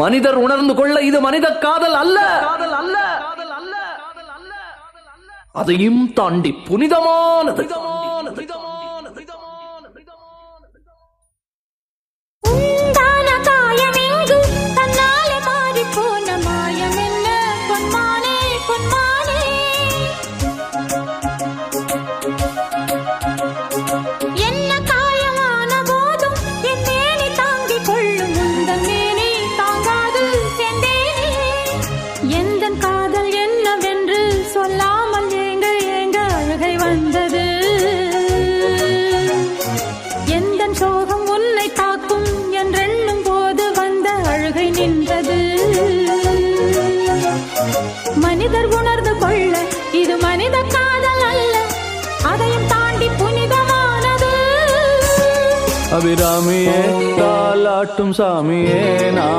மனிதர் உணர்ந்து கொள்ள இது மனித காதல் அல்ல, அதையும் தாண்டி புனிதமானது. சோகம் உன்னை தாக்கும் என்றெண்ணும் போது வந்த அழுகை நின்றது. மனிதர் உணர்ந்து கொள்ள இது மனித காதல் அல்ல, அதையும் தாண்டி புனிதமானது. அபிராமியே தாலாட்டும் சாமியே நான்